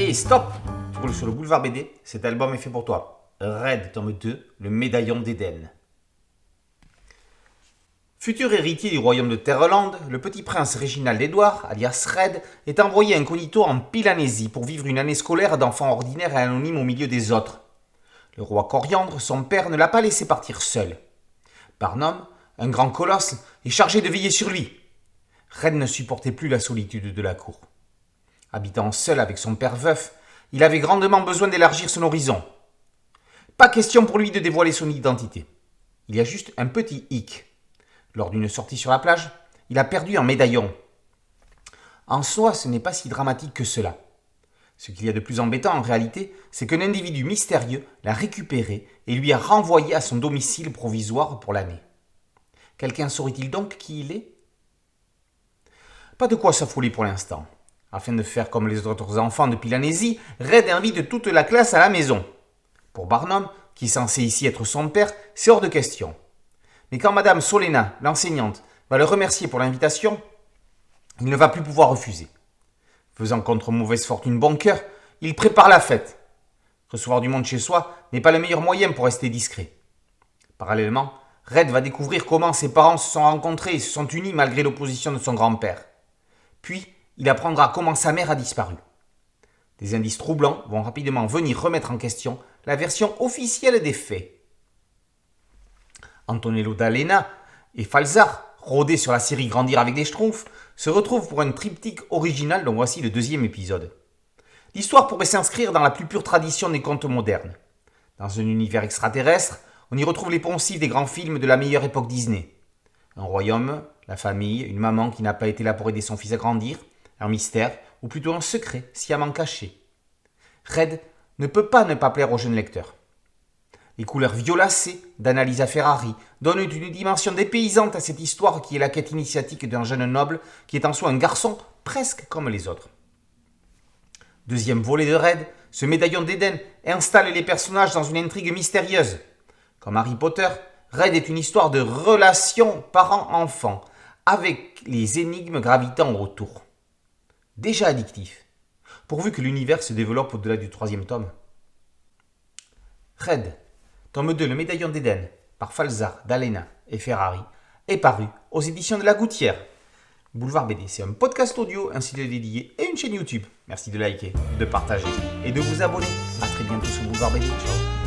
Et stop! Tu roules sur le boulevard BD, cet album est fait pour toi. Red, tome 2, le médaillon d'Éden. Futur héritier du royaume de Terreland, le petit prince Réginald Édouard, alias Red, est envoyé incognito en Pilanésie pour vivre une année scolaire d'enfant ordinaire et anonyme au milieu des autres. Le roi Coriandre, son père, ne l'a pas laissé partir seul. Barnum, un grand colosse, est chargé de veiller sur lui. Red ne supportait plus la solitude de la cour. Habitant seul avec son père veuf, il avait grandement besoin d'élargir son horizon. Pas question pour lui de dévoiler son identité. Il y a juste un petit hic. Lors d'une sortie sur la plage, il a perdu un médaillon. En soi, ce n'est pas si dramatique que cela. Ce qu'il y a de plus embêtant en réalité, c'est qu'un individu mystérieux l'a récupéré et lui a renvoyé à son domicile provisoire pour l'année. Quelqu'un saurait-il donc qui il est ? Pas de quoi s'affoler pour l'instant. Afin de faire comme les autres enfants de Pilanésie, Red invite toute la classe à la maison. Pour Barnum, qui est censé ici être son père, c'est hors de question. Mais quand Madame Solena, l'enseignante, va le remercier pour l'invitation, il ne va plus pouvoir refuser. Faisant contre mauvaise fortune bon cœur, il prépare la fête. Recevoir du monde chez soi n'est pas le meilleur moyen pour rester discret. Parallèlement, Red va découvrir comment ses parents se sont rencontrés et se sont unis malgré l'opposition de son grand-père. Puis, il apprendra comment sa mère a disparu. Des indices troublants vont rapidement venir remettre en question la version officielle des faits. Antonello D'Alena et Falzar, rodés sur la série Grandir avec des Schtroumpfs, se retrouvent pour un triptyque original dont voici le 2e épisode. L'histoire pourrait s'inscrire dans la plus pure tradition des contes modernes. Dans un univers extraterrestre, on y retrouve les poncifs des grands films de la meilleure époque Disney. Un royaume, la famille, une maman qui n'a pas été là pour aider son fils à grandir, un mystère, ou plutôt un secret sciemment caché. Red ne peut pas ne pas plaire aux jeunes lecteurs. Les couleurs violacées d'Annalisa Ferrari donnent une dimension dépaysante à cette histoire qui est la quête initiatique d'un jeune noble qui est en soi un garçon presque comme les autres. Deuxième volet de Red, ce médaillon d'Éden installe les personnages dans une intrigue mystérieuse. Comme Harry Potter, Red est une histoire de relation parent-enfant, avec les énigmes gravitant autour. Déjà addictif, pourvu que l'univers se développe au-delà du 3e tome. Red, tome 2, le médaillon d'Éden, par Falzar, D'Alena et Ferrari, est paru aux éditions de La Gouttière. Boulevard BD, c'est un podcast audio, un site dédié et une chaîne YouTube. Merci de liker, de partager et de vous abonner. A très bientôt sur Boulevard BD. Ciao.